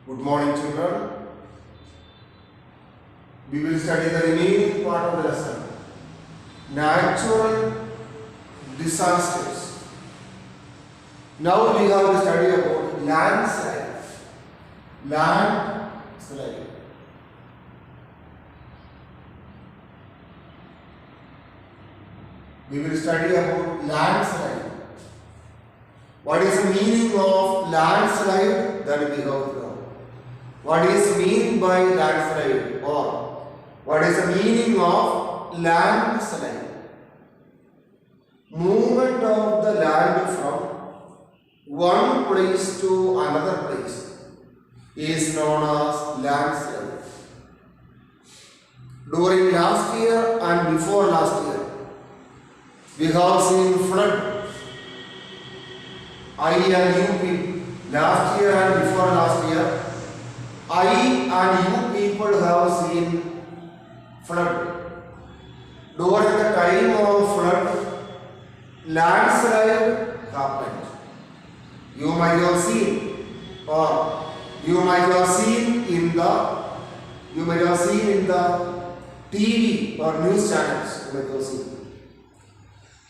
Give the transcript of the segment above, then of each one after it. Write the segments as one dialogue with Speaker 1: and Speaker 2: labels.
Speaker 1: Good morning, children. We will study the remaining part of the lesson. Natural disasters. Now we have to study about landslide. Landslide. We will study about landslide. What is the meaning of landslide? That we have to know. What is meant by landslide, or what is the meaning of landslide? Movement of the land from one place to another place is known as landslide. During last year and before last year, we have seen flood. I and you people, last year and before last year, I and you people have seen flood. During the time of flood, landslide happened. You might have seen, or you might have seen in the TV or news channels. You might have seen.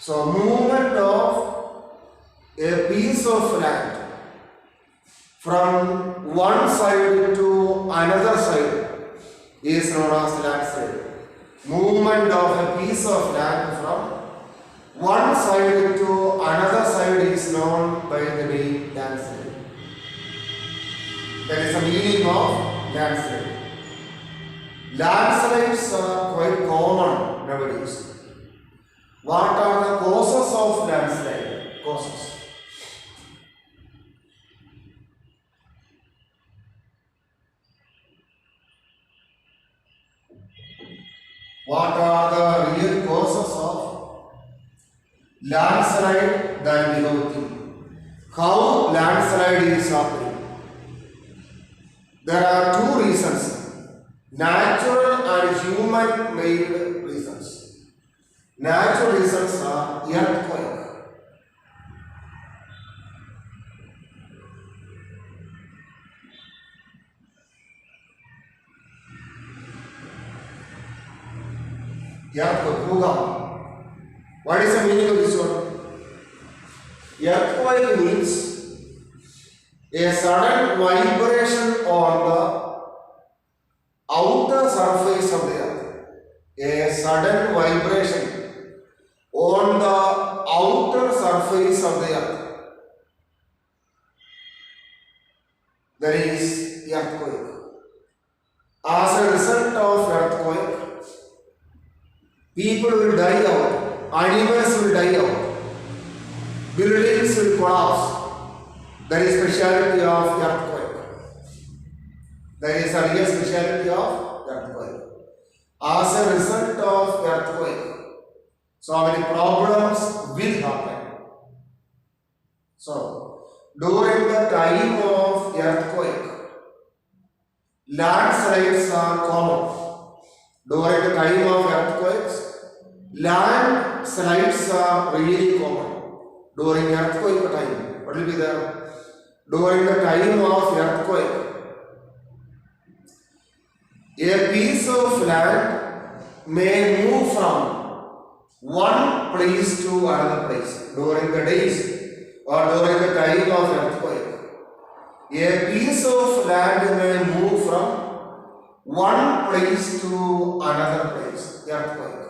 Speaker 1: So, movement of a piece of land from one side to another side is known as landslide. Movement of a piece of land from one side to another side is known by the name landslide. That is the meaning of landslide. Landslides are quite common nowadays. What are the causes of landslide? Causes. What are the real causes of landslide that we have to think? How landslide is happening? There are two reasons: natural and human-made reasons. Natural reasons are earthquake. Earthquake. What is the meaning of this word? Earthquake means a sudden vibration on the outer surface of the earth. A sudden vibration on the outer surface of the earth. That is earthquake. As a result of earthquake, people will die out, animals will die out, buildings will collapse. That is speciality of earthquake. That is a real speciality of earthquake. As a result of earthquake, so many problems will happen. So, during the time of earthquake, landslides are common. During the time of earthquakes, landslides are really common. During earthquake time, what will be there? During the time of earthquake, a piece of land may move from one place to another place during the days or during the time of earthquake. A piece of land may move from one place to another place. Earthquake.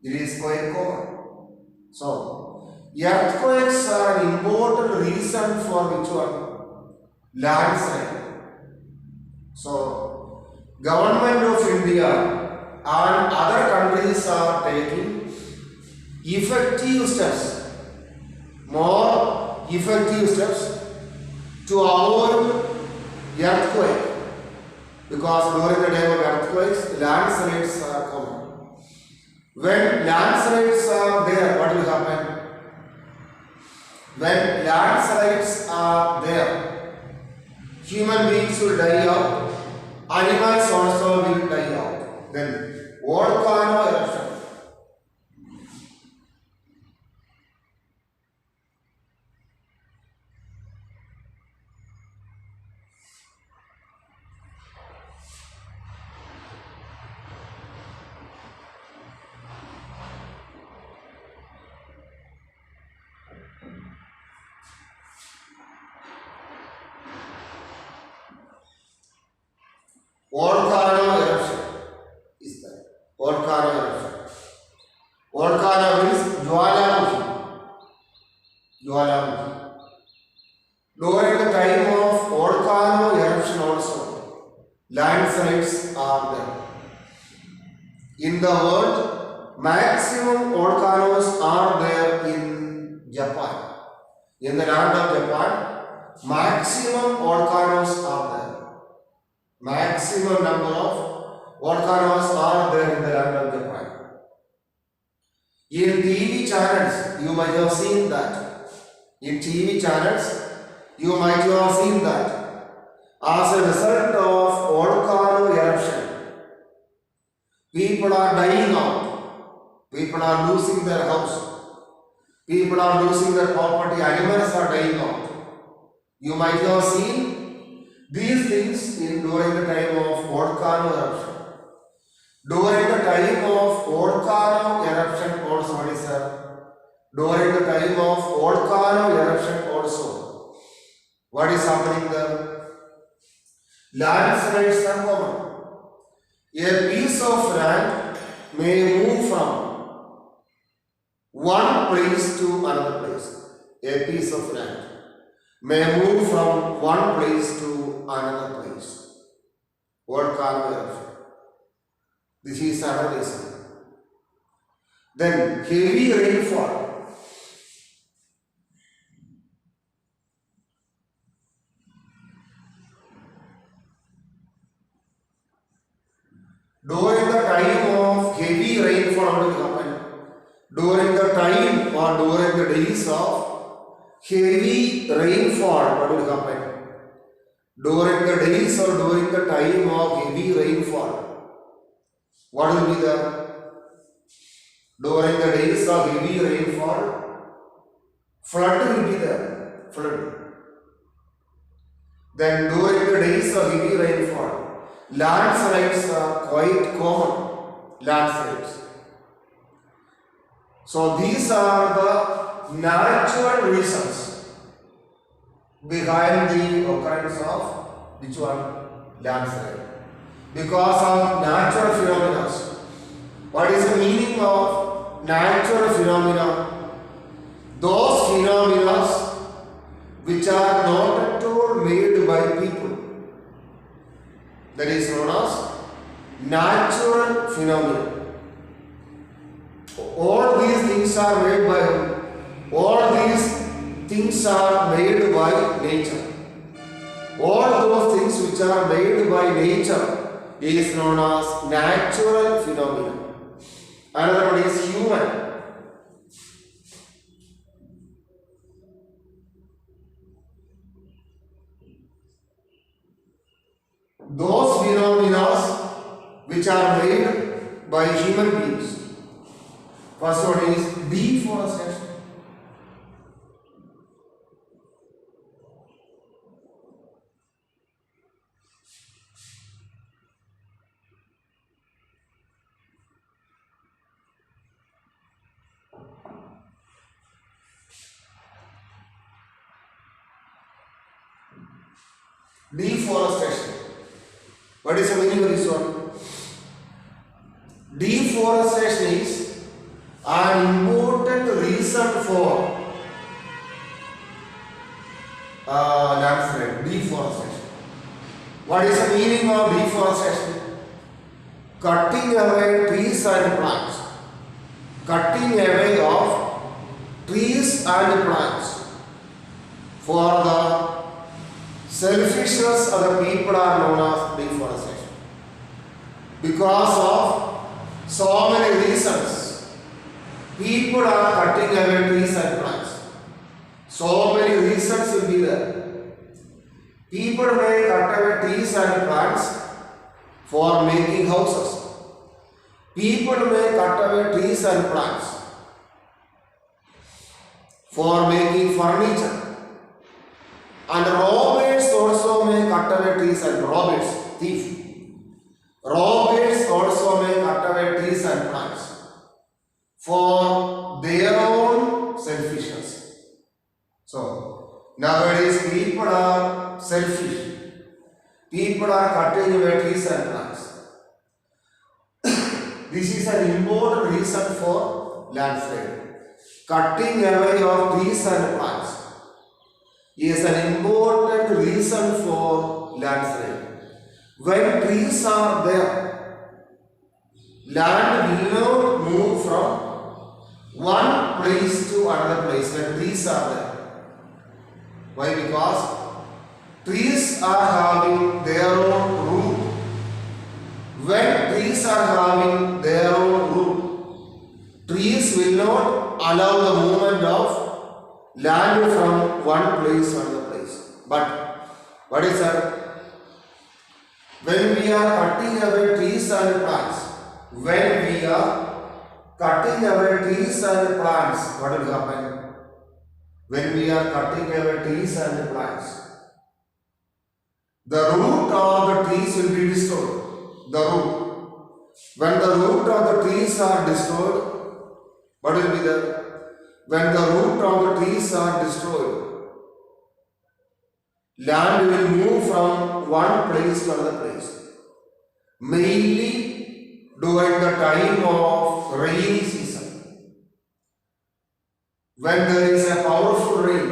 Speaker 1: It is quite common. So, earthquakes are an important reason for which one? Landslide. So, government of India and other countries are taking effective steps, more effective steps to avoid earthquake. Because during the time of earthquakes, landslides are common. When landslides are there, what will happen? When landslides are there, human beings will die out, animals also will die out. Then, volcano eruption. volcano eruption is there. Volcano eruption. Volcano means Jwalamukhi. Jwalamukhi. During the time of volcano eruption also, landslides are there. In the world, maximum volcanoes are there in Japan. In the land of Japan, maximum volcanoes are there. Maximum number of volcanoes are there in the land of Japan. In TV channels, you might have seen that. In TV channels, you might have seen that. As a result of volcano eruption, people are dying out. People are losing their house. People are losing their property. Animals are dying out. You might have seen these things during the time of volcano eruption. During the time of volcano eruption also, what is that? During the time of volcano eruption also, what is happening there? Landslides are common. A piece of land may move from one place to another place. A piece of land may move from one place to another place. Volcano eruption. This is another reason. Then heavy rainfall. During the time of heavy rainfall, what will happen? During the time or during the days of heavy rainfall, what will happen? During the days or during the time of heavy rainfall, what will be there? During the days of heavy rainfall, flood will be there. Flood. Then during the days of heavy rainfall, landslides are quite common. Landslides. So these are the natural reasons behind the occurrence of which one? Landslide. Because of natural phenomena. What is the meaning of natural phenomena? Those phenomena which are not at all made by people. That is known as natural phenomena. All these things are made by nature. All those things which are made by nature is known as natural phenomena. Another one is human. Those phenomena which are made by human beings. First one is deforestation. Deforestation. What is the meaning of this one? Deforestation is an important reason for landslide. Deforestation. What is the meaning of deforestation? Cutting away trees and plants. Cutting away of trees and plants for the selfishness of the people are known as deforestation. Because of so many reasons, people are cutting away trees and plants. So many reasons will be there. People may cut away trees and plants for making houses. People may cut away trees and plants for making furniture. And robbers also may cut away trees and robbers, thief. Robbers also may cut away trees and plants for their own selfishness. So nowadays people are selfish. People are cutting away trees and plants. This is an important reason for landslide. Cutting away of trees and plants is an important reason for landslide. When trees are there, land will not move from one place to another place when trees are there. Why? Because trees are having their own root. When trees are having their own root, trees will not allow the movement of land from one place to another place. But what is that? When we are cutting away trees and plants, when we are cutting away trees and plants, what will happen? When we are cutting away trees and plants, the root of the trees will be destroyed. The root. When the root of the trees are destroyed, what will be there? When the root of the trees are destroyed, land will move from one place to another place. Mainly during the time of rainy season. When there is a powerful rain,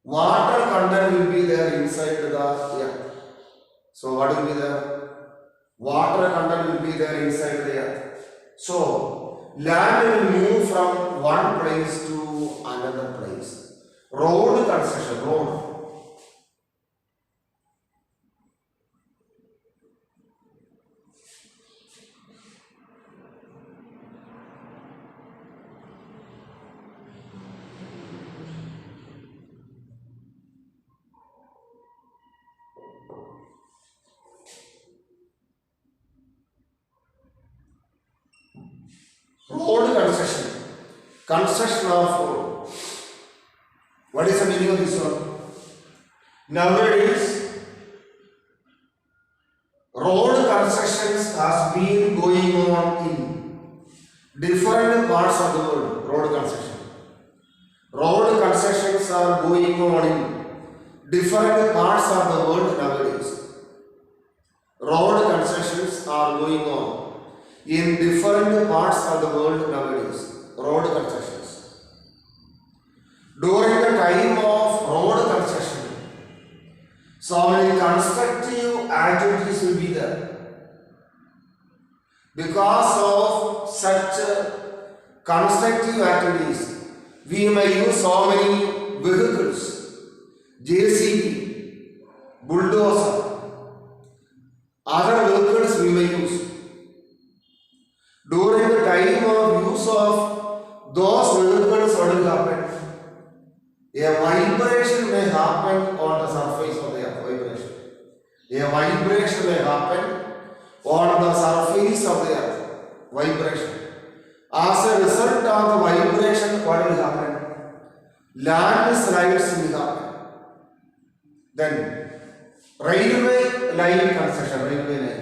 Speaker 1: water content will be there inside the earth. So what will be there? Water content will be there inside the earth. So land will move from one place to another place. Road construction, road. Road construction. Construction of road. What is the meaning of this one? Nowadays, road constructions has been going on in different parts of the world. Road construction. Road constructions are going on in different parts of the world nowadays. Road constructions are going on in different parts of the world nowadays. Road constructions. During the time of road construction, so many constructive activities will be there. Because of such constructive activities, we may use so many vehicles, JCB, bulldozer, other vehicles we may use. During the time of use of those vehicles, what will happen? A vibration may happen on the surface of the earth. A vibration may happen on the surface of the earth. Vibration. As a result of the vibration, what will happen? Landslides will happen. Then, railway line construction, railway line.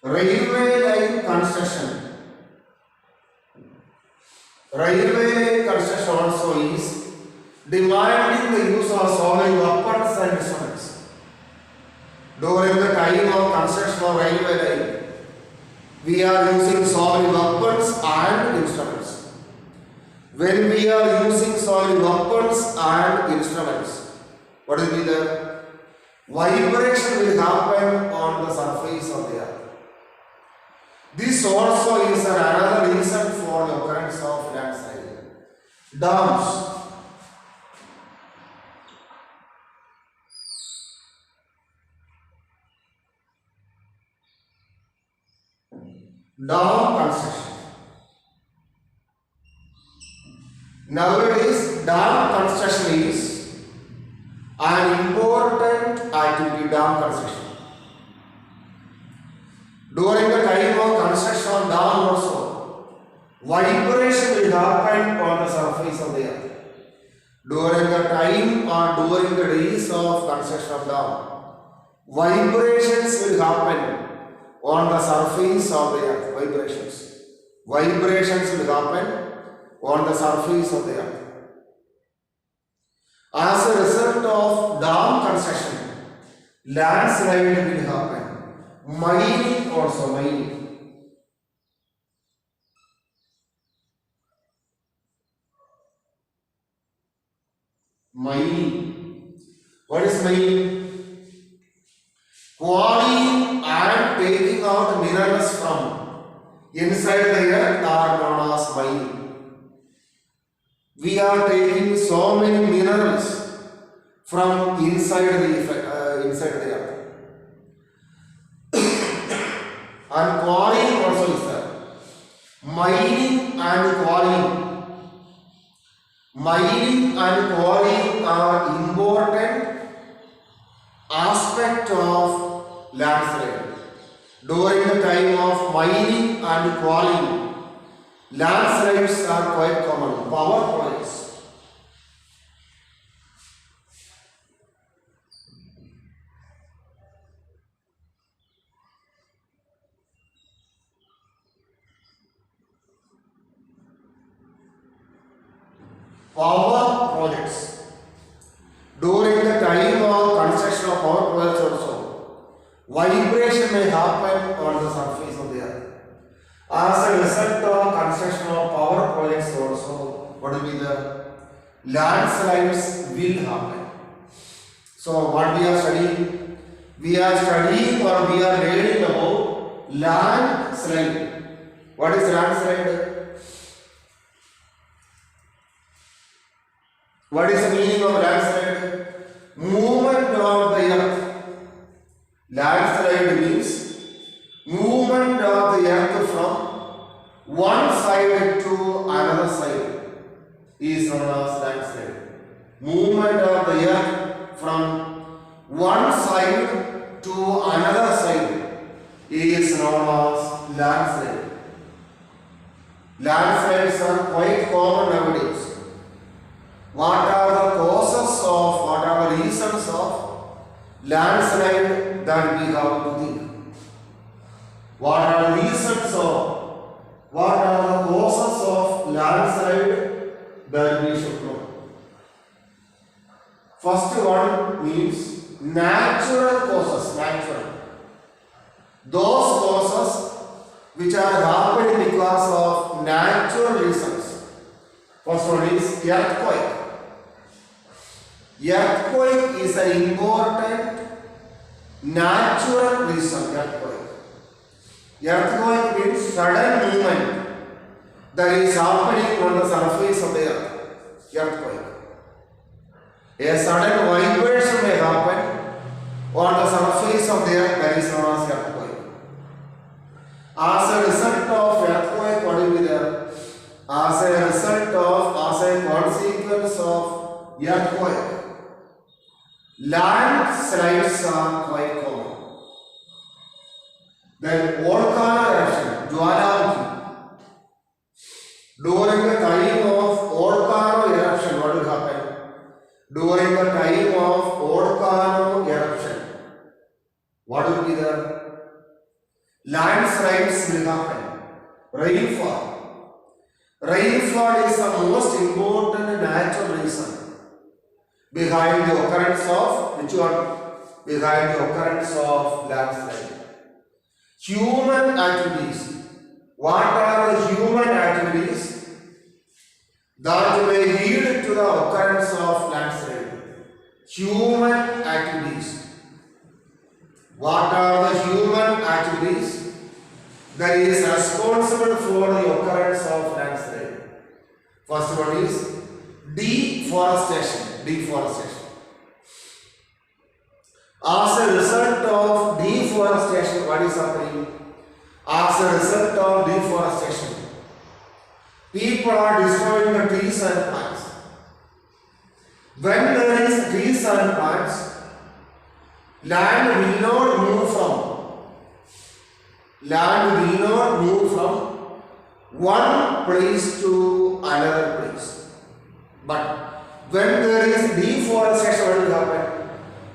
Speaker 1: Railway line construction. Railway line construction also is demanding the use of so many weapons and instruments. During the time of construction of railway line, we are using so many weapons and instruments. When we are using so many weapons and instruments, what will be the vibration will happen on the surface of the earth. This also is another reason for the occurrence of landslide. Dams. Dam construction. Nowadays, dam construction is an important activity. Dam construction. During the time of construction of dam also, vibration will happen on the surface of the earth. During the time or during the days of construction of dam, vibrations will happen on the surface of the earth. Vibrations. Vibrations will happen on the surface of the earth. As a result of dam construction, landslide will happen. Mining also, mining. Mining. What is mining? Quarrying and taking out minerals from inside the earth are known as mining. We are taking so many minerals from inside the earth. And quarrying also is there. Mining and quarrying. Mining and quarrying are important aspect of landslide. During the time of mining and quarrying, landslides are quite common. Power projects. Power projects. During the time of construction of power projects also, vibration may happen on the surface of the earth. As a result of construction of power projects also, what will be the landslides will happen. So what we are studying? We are studying or we are learning about landslide. What is landslide? What is the meaning of landslide? Movement of the earth. Landslide means movement of the earth from one side to another side is known as landslide. Movement of the earth from one side to another side is known as landslide. Landslides are quite common nowadays. What are the causes of, what are the reasons of landslide that we have to think? What are the reasons of, what are the causes of landslide that we should know? First one means natural causes, natural. Those causes which are happening because of natural reasons. First one is earthquake. Earthquake is an important natural reason. Earthquake means sudden movement that is happening on the surface of the earth. Earthquake. A sudden vibration may happen on the surface of the earth, that is known as earthquake. As a result of earthquake, what will be there? As a consequence of earthquake, landslides are quite common. Then volcano eruption, Jwalamukhi. During the time of volcano eruption, what will happen? During the time of volcano eruption, what will be there? Landslides will happen. Rainfall. Rainfall is the most important natural reason behind the occurrence of which one? Behind the occurrence of landslide. Human activities. What are the human activities that may lead to the occurrence of landslide? Human activities. What are the human activities that is responsible for the occurrence of landslide? First one is deforestation. Deforestation. As a result of deforestation, what is happening? As a result of deforestation, people are destroying the trees and plants. When there is trees and plants, land will not move from one place to another place. But when there is deforestation, what will happen?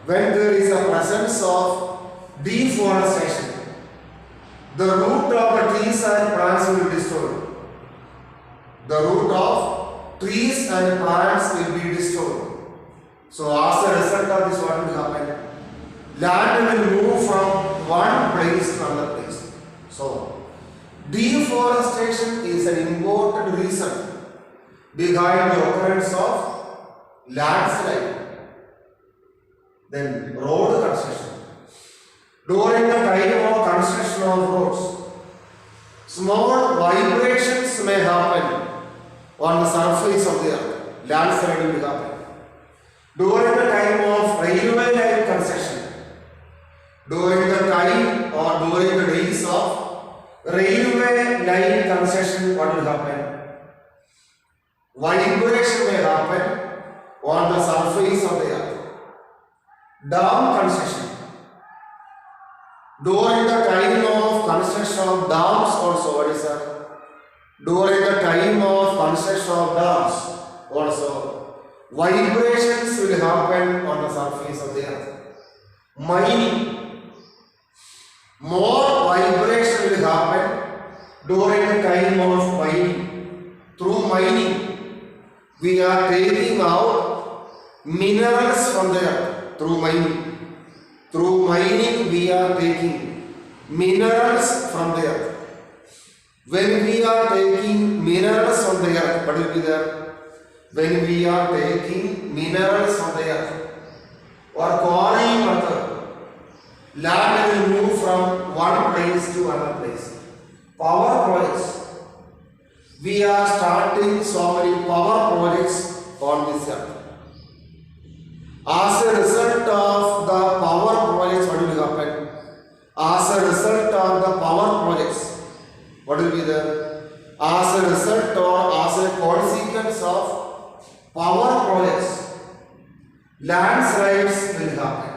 Speaker 1: When there is a presence of deforestation, the root of the trees and plants will be destroyed. The root of trees and plants will be destroyed. So as a result of this, what will happen? Land will move from one place to another place. So deforestation is an important reason behind the occurrence of landslide. Then road construction. During the time of construction of roads, small vibrations may happen on the surface of the earth. Landslide will happen. During the time of railway line construction, during the time or during the days of railway line construction, what will happen? Vibration may happen on the surface of the earth. Dam construction. During the time of construction of dams also, what is that? During the time of construction of dams also, vibrations will happen on the surface of the earth. Mining. More vibration will happen during the time of mining. Through mining, we are taking out minerals from the earth. Through mining. Through mining, we are taking minerals from the earth. When we are taking minerals from the earth, what will be there? When we are taking minerals from the earth or quarrying method, land will move from one place to another place. Power projects. We are starting so many power projects on this earth. As a result of the power projects, what will happen? As a result of the power projects, what will be there? As a result or as a consequence of power projects, landslides will happen.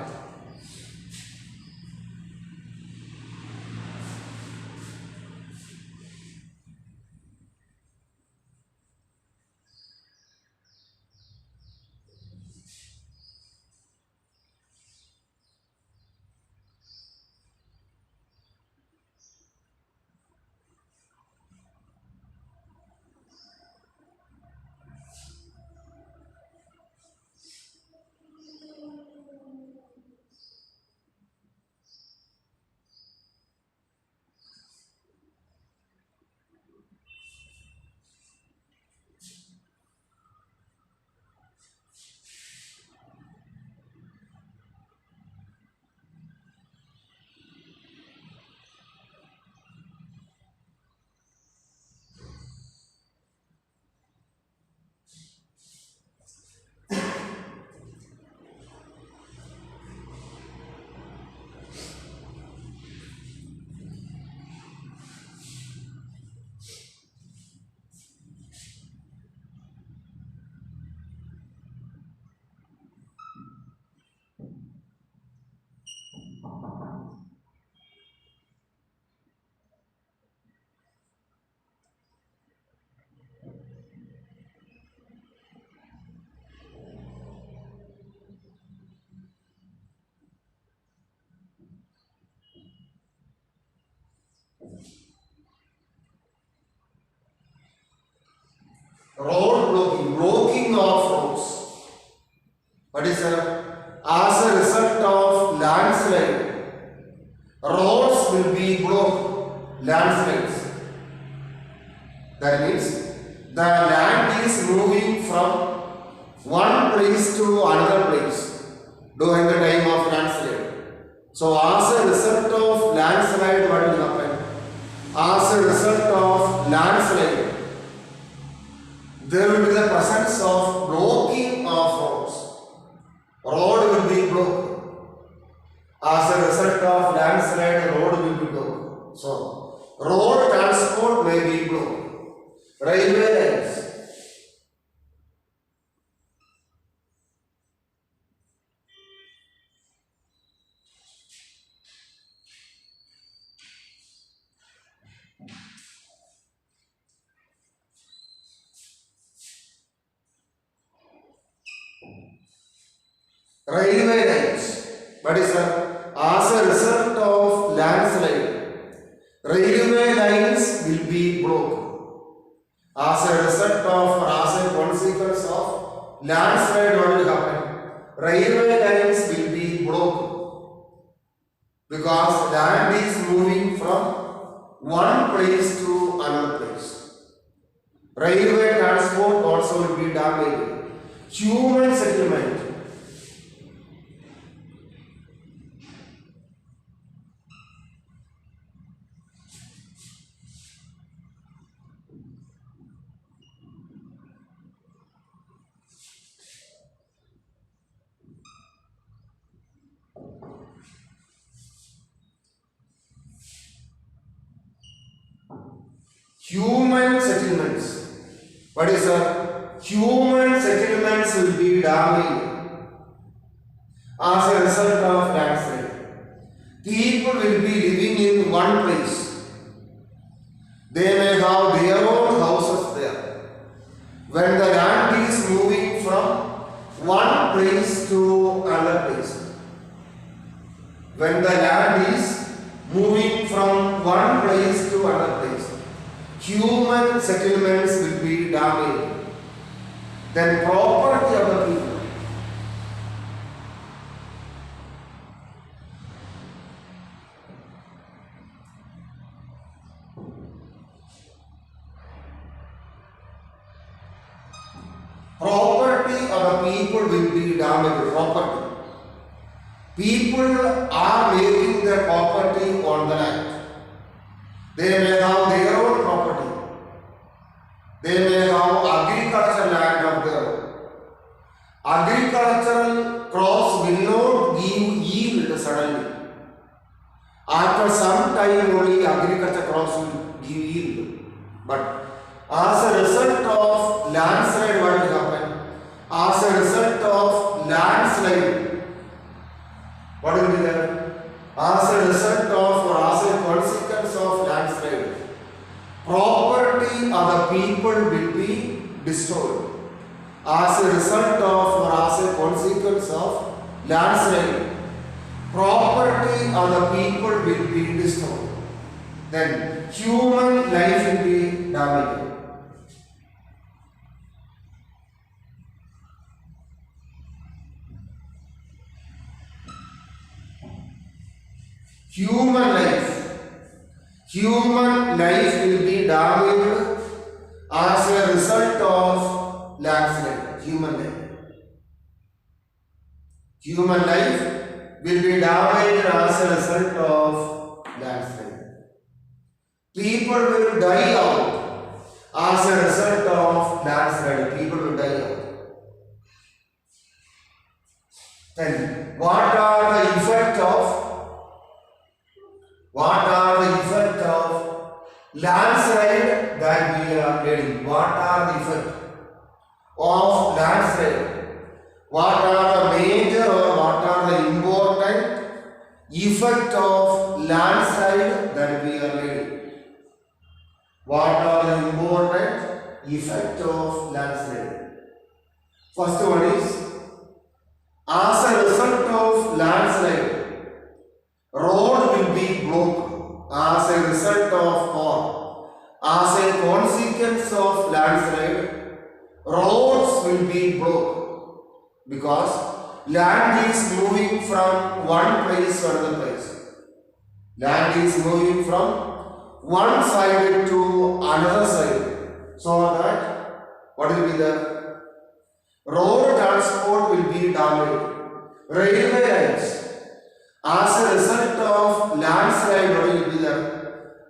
Speaker 1: Road blocking, blocking of roads. What is that? As a result of landslide, roads will be blocked. Landslides. That means the land is moving from one place to another place during the time of landslide. So as a result of landslide, what will happen? As a result of landslide, there will be the presence of blocking of roads. Road will be blocked. As a result of landslide, road will be blocked. So, road transport may be blocked. Railway lines. Railway lines. But is as a result of landslide, Railway lines will be broken as a result of or as a consequence of landslide. What will happen? Railway lines will be broken because land is moving from one place to another place. Railway transport also will be damaged. Human settlement. Human settlements. What is that? Human settlements will be damaged as a result of landslide. People will be living in one place. They may have their own houses there. When the land is moving from one place to another place. When the land is moving from one place to another place, human settlements will be damaged. Then property of the people. Property of the people will be damaged. Property. People are making their property on the land. They may have their own property. They may have agricultural land of their own. Agricultural crops will not give yield suddenly. After some time only agricultural crops will give yield. But as a result of landslide, what will happen? As a result of landslide, what will be there? As a result of or as a consequence of landslide, property of the people will be destroyed. As a result of or as a consequence of landslide, property of the people will be destroyed. Then human life will be damaged. Human life will be damaged as a result of landslide. Human life will be damaged as a result of landslide. People will die out as a result of landslide. People will die out. Then what are the effects of landslide that we are getting? What are the effects of landslide? What are the major or what are the important effects of landslide that we are getting? What are the important effects of landslide? First one is, as a result of landslide, road will be blocked. As a result of or as a consequence of landslide, roads will be blocked because land is moving from one place to another place. Land is moving from one side to another side. So that what will be the road transport will be damaged. Railway lines. As a result of landslide, what will be there?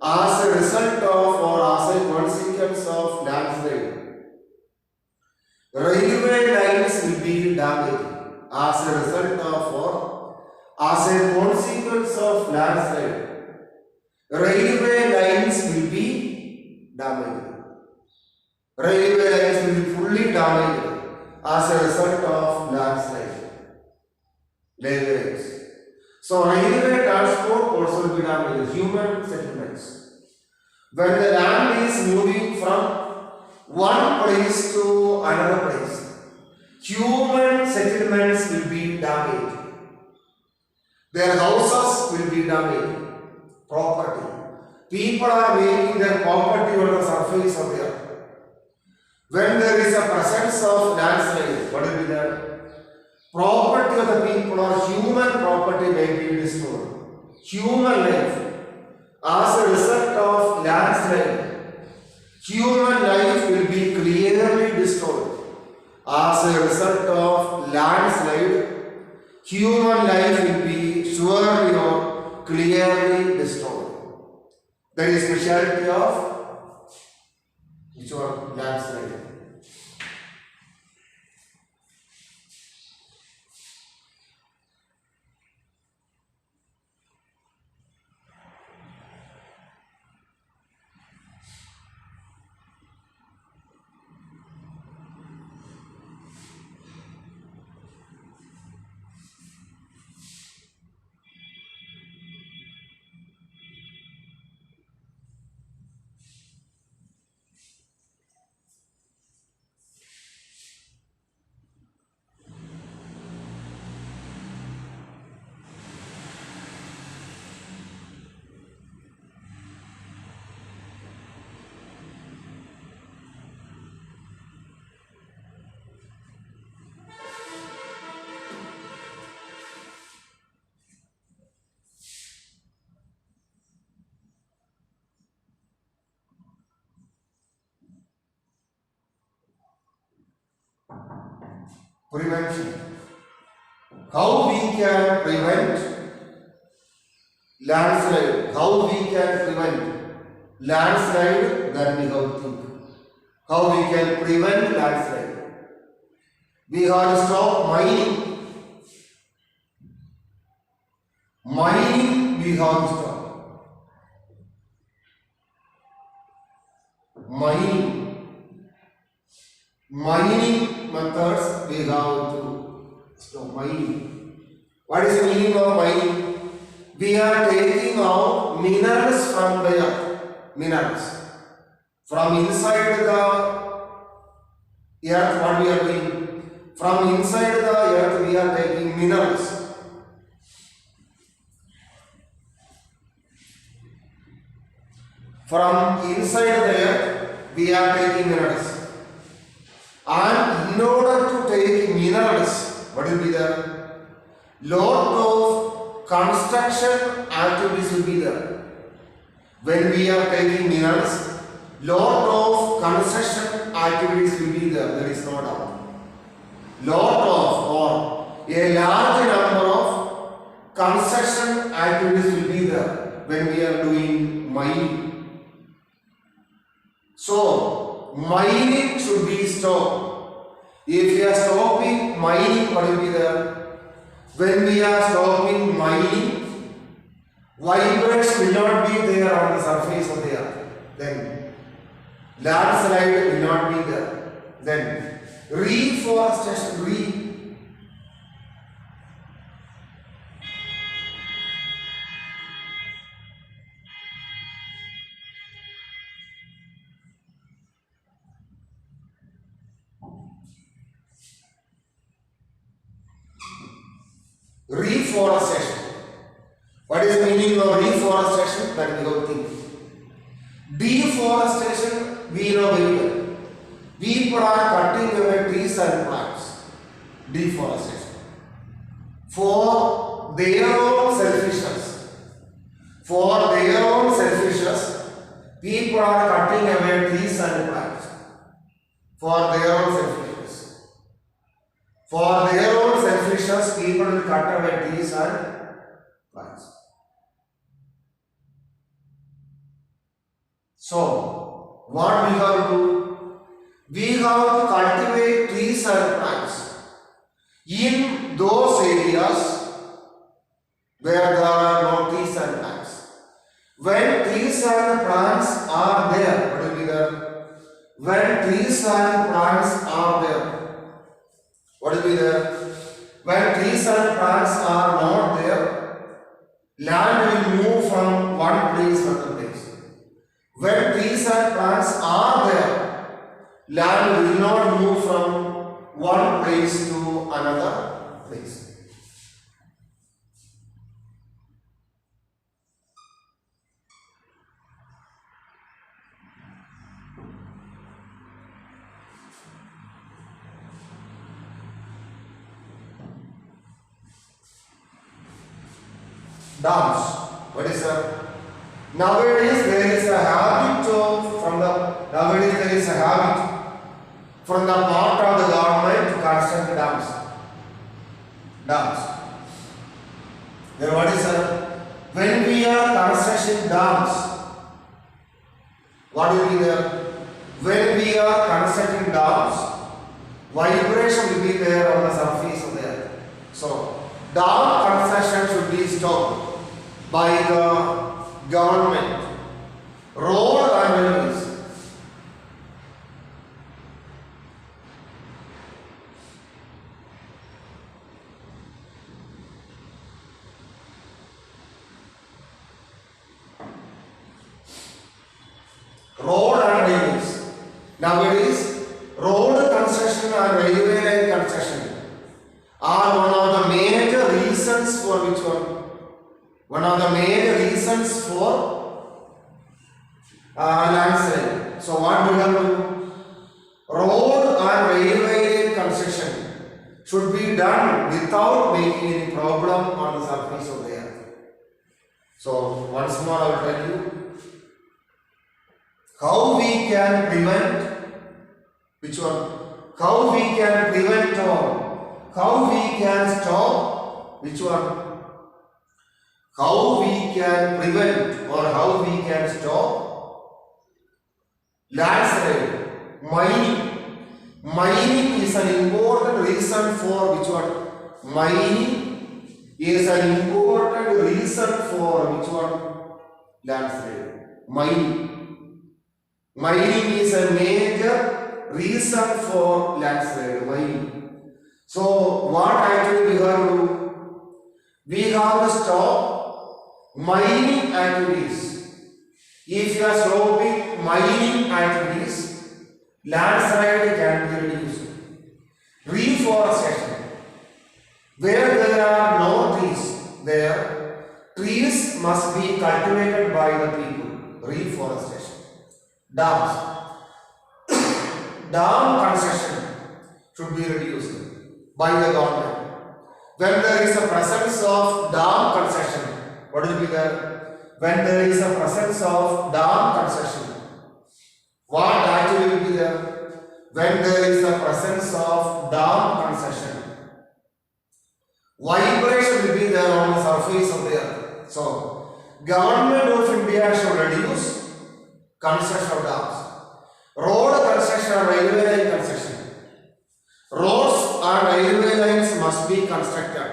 Speaker 1: As a result of or as a consequence of landslide, railway lines will be damaged. As a result of or as a consequence of landslide, railway lines will be damaged. Railway lines will be fully damaged as a result of landslide. Railway lines. So railway transport also will be damaged. Human settlements. When the land is moving from one place to another place, human settlements will be damaged. Their houses will be damaged. Property. People are making their property on the surface of the earth. When there is a presence of landslide, what will be there? Property of the people or human property may be destroyed. Human life, as a result of landslide, human life will be clearly destroyed. As a result of landslide, human life will be surely or clearly destroyed. That is speciality of which one? Landslide. Prevention. How we can prevent landslide? How we can prevent landslide? Then we have to think. How we can prevent landslide? We have to stop mining. Mining we have to stop. Mining methods we have to stop mining. What is the meaning of mining? We are taking out minerals from the earth. Minerals. From inside the earth, what we are doing? From inside the earth, we are taking minerals. From inside the earth, we are taking minerals. And in order to take minerals, what will be there? Lot of construction activities will be there. When we are taking minerals, lot of construction activities will be there. There is no doubt. Lot of or a large number of construction activities will be there when we are doing mining. So, mining should be stopped. If we are stopping mining, what will be there? When we are stopping mining, vibrates will not be there on the surface of the earth. Then, landslide will not be there. Then, reforestation, reforestation. What is the meaning of reforestation? That we have to think. Deforestation, we know very well. People are cutting away trees and plants. Deforestation. For their own selfishness. For their own selfishness, people are cutting away trees and plants. For their own selfishness. For their own selfishness, people will cut away trees and plants. So, what we have to do? We have to cultivate trees and plants in those areas where there are no trees and plants. When trees and plants are there, what will be there? When trees and plants are there, what will be there? When trees and plants are not there, land will move from one place to another place. When trees and plants are there, land will not move from one place to another place. Dams. What is that? Nowadays there is a habit from the part of the government to construct dams. Then what is that? When we are constructing dams, what will be there? When we are constructing dams, vibration will be there on the surface of the earth. So, dam construction should be stopped by the government. Road and railways. Road and railways. Nowadays, road construction and railway line construction are one of the major reasons for which one? One of the major reasons for landslide. So what we have to do? Road and railway line construction should be done without making any problem on the surface of the earth. So once more I will tell you how we can prevent which one? How we can prevent or how we can stop which one? How we can prevent or how we can stop landslide. Mining is an important reason for which one? Mining is an important reason for which one? Landslide. Mining is a major reason for landslide. So what actually we have to do? We have to stop mining activities. If you are stopping mining activities, landslide can be reduced. Reforestation. Where there are no trees, there trees must be cultivated by the people. Reforestation. Dams. Dam construction should be reduced by the government. When there is a presence of dam construction, what will be there? When there is a presence of dam construction, what actually will be there? When there is a presence of dam construction, vibration will be there on the surface of the earth. So, government of India should reduce construction of dams. Road construction and railway line construction. Roads and railway lines must be constructed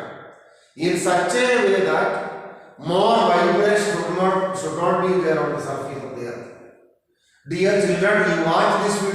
Speaker 1: in such a way that more vibration should not be there on the surface of the earth. Dear children, you watch this video.